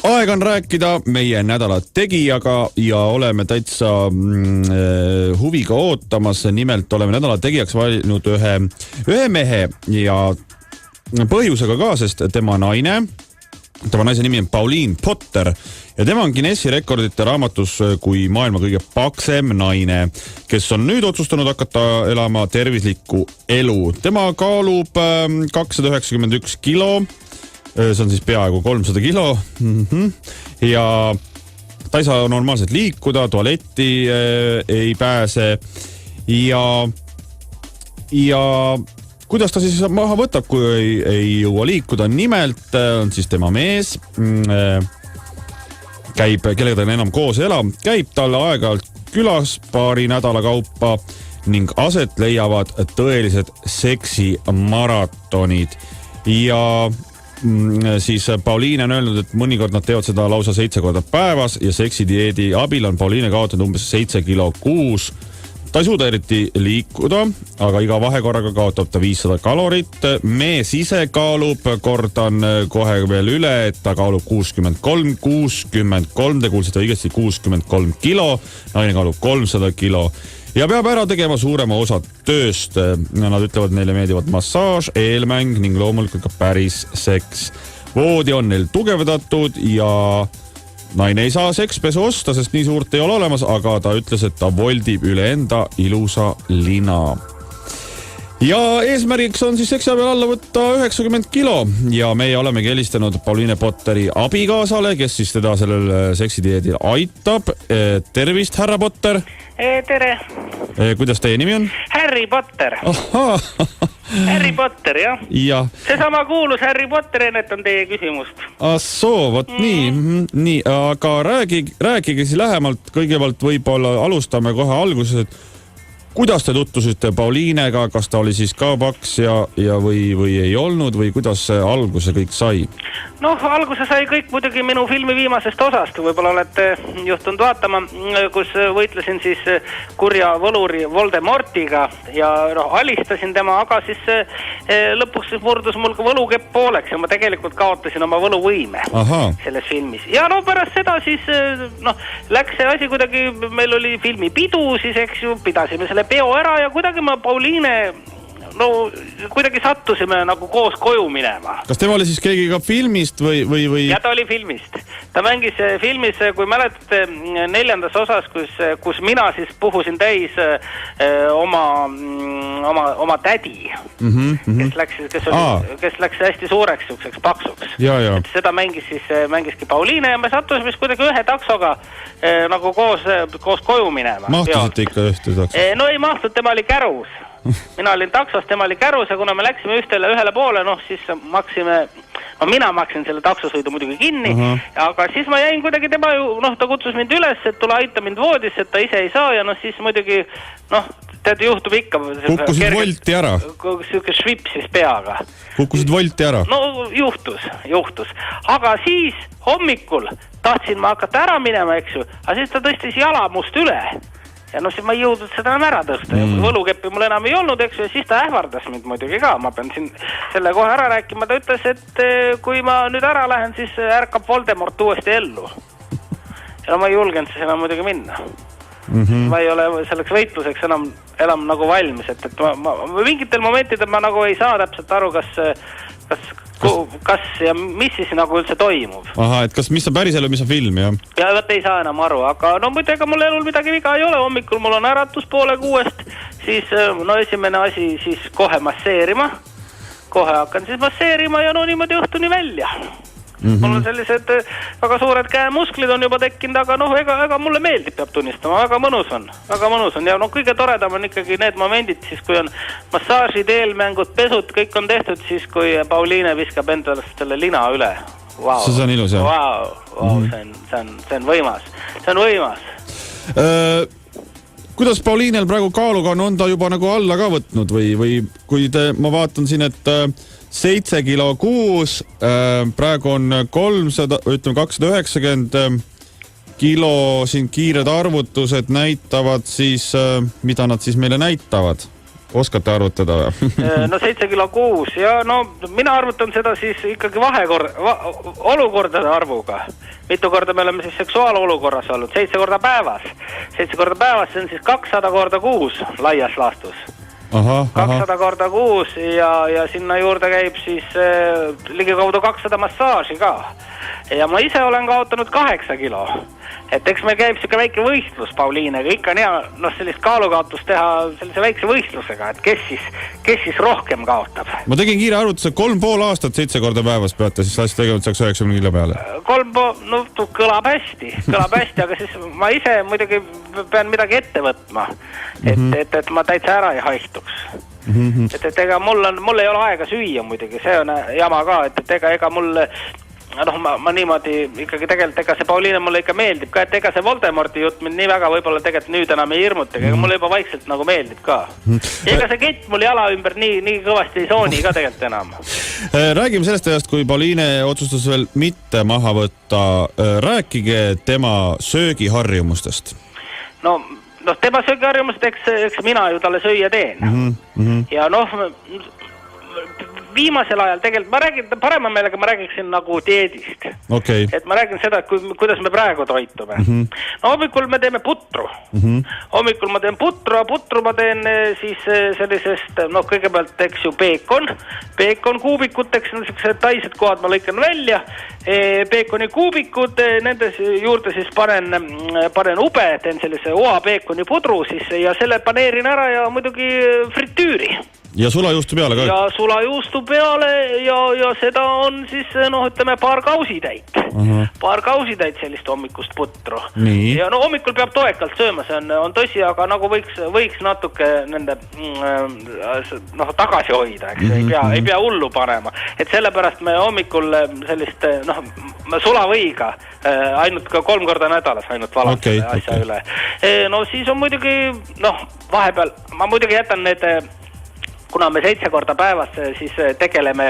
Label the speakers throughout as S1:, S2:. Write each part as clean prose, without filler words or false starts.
S1: Aeg on rääkida meie nädala tegijaga ja oleme täitsa huviga ootamas. Nimelt oleme nädala tegijaks valinud ühe mehe ja põhjusega ka, sest tema naise nimi on Pauline Potter ja tema on Guinessi rekordite raamatus kui maailma kõige paksem naine, kes on nüüd otsustanud hakata elama tervislikku elu. Tema kaalub 291 kilo. See on siis peaaegu 300 kilo ja ta ei saa normaalselt liikuda, tualetti ei pääse ja kuidas ta siis maha võtab, kui ei jõua liikuda? Nimelt on siis tema mees, kellega ta enam koos elab, käib talle aeg-ajalt külas paari nädala kaupa ning aset leiavad tõelised seksimaratonid ja siis Pauline on öelnud, et mõnikord nad teevad seda lausa 7 korda päevas ja seksidieedi abil on Pauline kaotanud umbes 7 kilo kuus. Ta ei suuda eriti liikuda, aga iga vahekorraga kaotab ta 500 kalorit. Mees ise kaalub, kordan kohe veel üle, et ta kaalub 63, te kuulsite õigesti 63 kilo, naine kaalub 300 kilo. Ja peab ära tegema suurema osa tööst. Nad ütlevad, neile meeldivad massaaž, eelmäng ning loomulikult ka päris seks. Voodi on neil tugevdatud ja naine ei saa sekspesu osta, sest nii suurt ei ole olemas, aga ta ütles, et ta voldib üle enda ilusa lina. Ja eesmärgiks on siis seksi abil alla võtta 90 kilo ja meie olemegi helistanud Pauline Potteri abikaasale, kes siis teda sellel seksidieedil aitab. Tervist, härra Potter!
S2: Tere!
S1: Kuidas teie nimi on?
S2: Harry Potter. Harry Potter, jah?
S1: Ja.
S2: See sama kuulus Harry Potter, ennett on teie küsimust.
S1: Vot nii, aga rääkige siis lähemalt, kõigepealt võib-olla alustame kohe alguses, et kuidas te tutvusite Paulinega, kas ta oli siis ka paks ja või ei olnud või kuidas see alguse kõik sai?
S2: Alguse sai kõik muidugi minu filmi viimasest osast. Võib-olla olete juhtunud vaatama, kus võitlesin siis kurja võluri Voldemortiga ja alistasin tema, aga siis lõpuks murdus mul ka võlukepp pooleks ja ma tegelikult kaotasin oma võluvõime selles filmis. Ja pärast seda siis läks see asi kuidagi, meil oli filmi pidu, siis eks ju pidasime selle peo ära ja kuidagi ma Pauline kuidagi sattusime nagu koos koju minema.
S1: Kas tema oli siis keegi ka filmist või?
S2: Ja ta oli filmist. Ta mängis filmis, kui mäletate, 4. osas, kus mina siis puhusin täis oma tädi, kes läks hästi suureks, selliseks paksuks. Et seda mängiski Pauline ja me sattusime kuidagi ühe taksoga nagu koos koju minema.
S1: Mahtusite ikka ühte takso?
S2: No ei mahtud, tema oli kärus. Mina olin taksos, tema oli kärus ja kuna me läksime ühele poole, siis mina maksin selle taksosõidu muidugi kinni, aga siis ma jäin kuidagi tema ta kutsus mind üles, et tule aita mind voodisse, et ta ise ei saa ja siis muidugi, tead juhtub ikka.
S1: Kukkusid volti ära?
S2: Siuke švipsis peaga.
S1: Kukkusid volti ära?
S2: Juhtus. Aga siis hommikul tahtsin ma hakata ära minema, eks ju, aga siis ta tõstis jala must üle. Ja siis ma ei jõudnud seda enam ära tõsta. Võlukeppi mul enam ei olnud, eks ju, ja siis ta ähvardas mind muidugi ka. Ma pean siin selle kohe ära rääkima. Ta ütles, et kui ma nüüd ära lähen, siis ärkab Voldemort uuesti ellu. Ja ma ei julgenud siis enam muidugi minna. Ma ei ole selleks võitluseks enam nagu valmis. Et mingitel momentidel ma nagu ei saa täpselt aru, kas ja mis siis nagu üldse toimub.
S1: Et mis on päris elu, mis on film, jah?
S2: Ja võt ei saa enam aru, aga muidu ega mul elul midagi viga ei ole. Hommikul mul on äratus 5:30, siis esimene asi siis kohe masseerima. Kohe hakkan siis masseerima ja niimoodi õhtuni välja. Mul on sellised väga suured käemusklid on juba tekkinud, aga ega mulle meeldib, peab tunnistama, väga mõnus on ja kõige toredam on ikkagi need momendid siis, kui on massaažid, eelmängud, pesud, kõik on tehtud siis, kui Pauline viskab endale selle lina üle.
S1: See on ilus, jah?
S2: See on võimas.
S1: Kuidas Paulinel praegu kaaluga on ta juba nagu alla ka võtnud või kui ma vaatan siin, et 7 kilo kuus, praegu on 290 kilo, siin kiired arvutused näitavad siis, mida nad siis meile näitavad? Oskate arvutada?
S2: 7 kilo kuus ja mina arvutan seda siis ikkagi olukordade arvuga. mitu korda me oleme siis seksuaalolukorras olnud, 7 korda päevas. 7 korda päevas, see on siis 200 korda kuus laias laastus. 200 korda kuus ja sinna juurde käib siis ligikaudu 200 massaaži ka. Ja ma ise olen kaotanud 8 kilo. Et eks meil käib siuke väike võistlus Pauliinega, ikka on hea sellist kaalukaotust teha sellise väikse võistlusega, et kes siis rohkem kaotab.
S1: Ma tegin kiire arvutuse, 3,5 aastat 7 korda päevas peate siis lasti tegevalt saaks 90 kilo peale.
S2: 3,5, kõlab hästi, aga siis ma ise muidugi pean midagi ette võtma, et ma täitsa ära ei haihtuks. Et ega mul ei ole aega süüa muidugi, see on jama ka, et ega mul ma niimoodi ikkagi tegelikult ega see Pauliine mulle ikka meeldib ka, et ega see Voldemorti jutt mind nii väga võib-olla tegelikult nüüd enam ei hirmutagi, ega mulle juba vaikselt nagu meeldib ka. Ega see kett mul jala ümber nii kõvasti ei sooni ka tegelikult enam.
S1: Räägime sellest ajast, kui Pauliine otsustas veel mitte maha võtta. Rääkige tema söögiharjumustest. No tema söögiharjumust, eks mina ju talle süüa teen. Ja viimasel ajal tegelikult, ma räägin, parema meelega ma räägiksin nagu dieedist. Okay.
S2: Et ma räägin seda, kuidas me praegu toitume. Hommikul me teeme putru. Hommikul ma teen putru ma teen siis sellisest, kõigepealt eks ju peekon kuubikuteks, sellised taised kohad ma lõikan välja, peekoni kuubikud, nende juurde siis panen ube, teen sellise oa peekoni pudru siis ja selle paneerin ära ja muidugi fritüüri.
S1: Ja sulajuustu peale ka?
S2: Ja sulajuustu peale ja seda on siis, ütleme, paar kausitäit. Paar kausitäit sellist hommikust putru.
S1: Nii.
S2: Ja hommikul peab toekalt sööma, see on tõsi, aga nagu võiks natuke nende tagasi hoida, eks, ei pea hullu panema. Et sellepärast me hommikul sellist, sulavõiga, ainult ka 3 korda nädalas ainult valad asja üle. Siis on muidugi, vahepeal, ma muidugi jätan need kuna me 7 korda päevas siis tegeleme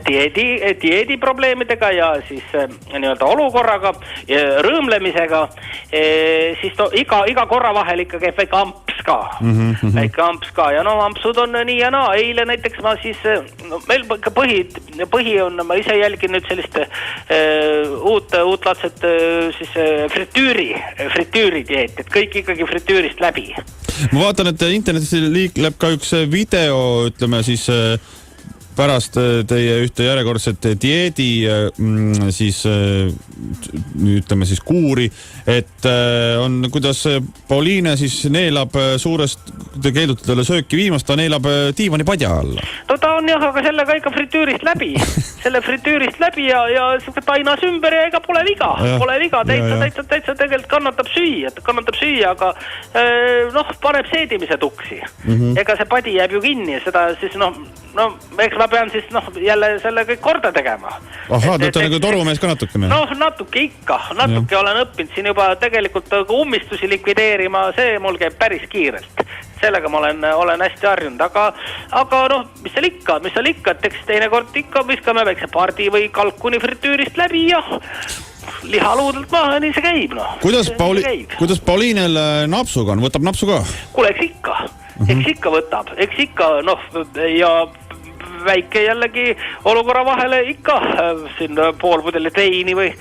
S2: dieedi probleemidega ja siis nii-öelda olukorraga, rõõmlemisega, siis iga korra vahel ikka käib väike amps ka. Väike amps ka ja ampsud on nii ja naa. Eile näiteks ma siis, meil põhi on, ma ise jälgin nüüd sellist uutlaadset siis fritüüri dieet, et kõik ikkagi fritüürist läbi.
S1: Ma vaatan, et internetis liikleb ka üks video, ütleme siis pärast teie ühte järjekordset dieedi siis ütleme siis kuuri, et on kuidas Pauliine siis neelab suurest keeldutele sööki viimast, ta neelab diivani padja alla.
S2: Ta on jah, aga sellega ikka fritüürist läbi. Selle fritüürist läbi ja tainas ümber ja ega pole viga. Pole viga, täitsa tegelikult kannatab süüa, aga paneb seedimise tuksi. Ega see padi jääb ju kinni ja seda siis eks ma pean siis jälle selle kõik korda tegema.
S1: Aha, ta on nagu torumees ka natukene?
S2: Natuke olen õppinud siin juba tegelikult ummistusi likvideerima, see mul käib päris kiirelt. Sellega ma olen hästi harjunud, aga mis seal ikka, et eks teinekord ikka viskame väikse pardi või kalkuni fritüürist läbi ja lihaluudelt maha, nii see käib.
S1: Kuidas Pauliinel napsuga on? Võtab napsu ka?
S2: Kuule, eks ikka võtab, ja väike jällegi olukorra vahele ikka siin pool pudelit veini või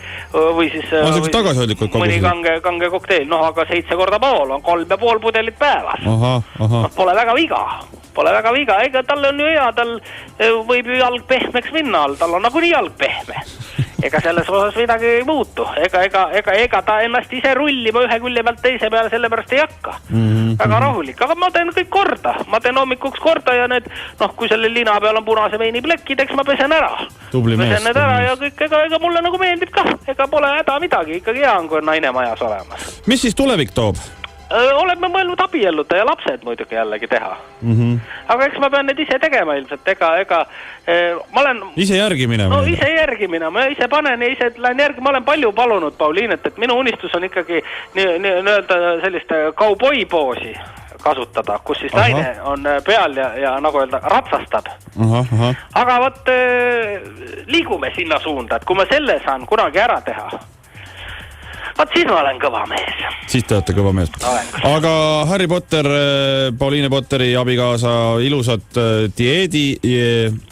S2: siis mõni kange kokteil, aga 7 korda pool on 3,5 pudelit päevas. Pole väga viga, ega tal on ju hea, tal võib ju jalg pehmeks minna, tal on nagunii jalg pehme. Ega selles osas midagi ei muutu, ega ta ennast ise rullima ühe külje pealt teise peale sellepärast ei hakka. Väga rahulik, aga ma teen kõik korda, ma teen hommikuks korda ja need, kui selle lina peal on punase veini plekid, eks ma pesen ära. Pesen need ära ja kõik, ega mulle nagu meeldib ka, ega pole häda midagi, ikkagi hea on, kui on naine majas olemas.
S1: Mis siis tulevik toob?
S2: Oleme mõelnud abielluda ja lapsed muidugi jällegi teha. Aga eks ma pean need ise tegema ilmselt, ma olen...
S1: Ise järgi minema?
S2: Ise järgi minema, ma ise panen ja ise lähen järgi. Ma olen palju palunud Pauliinet, et minu unistus on ikkagi nii-öelda sellist kauboi-poosi kasutada, kus siis naine on peal ja nagu öelda, ratsastab. Aga liigume sinna suunda, et kui ma selle saan kunagi ära teha, Vaat siis ma olen kõva mees.
S1: Siis te olete kõva mees. Aga Harry Potter, Pauliine Potteri abikaasa, ilusat dieedi.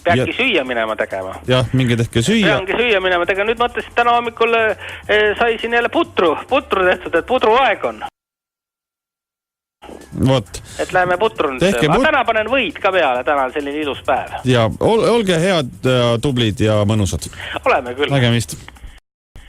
S2: Peadki süüa minema tegema.
S1: Jah, mingi tehke süüa.
S2: Peangi süüa minema tegema. Nüüd mõtlesin, täna hommikul sai siin jälle putru tehtud, et pudru aeg on.
S1: Vot.
S2: Et läheme putru nüüd. Täna panen võid ka peale, täna on selline ilus päev.
S1: Ja olge head, tublid ja mõnusad.
S2: Oleme küll.
S1: Nägemist.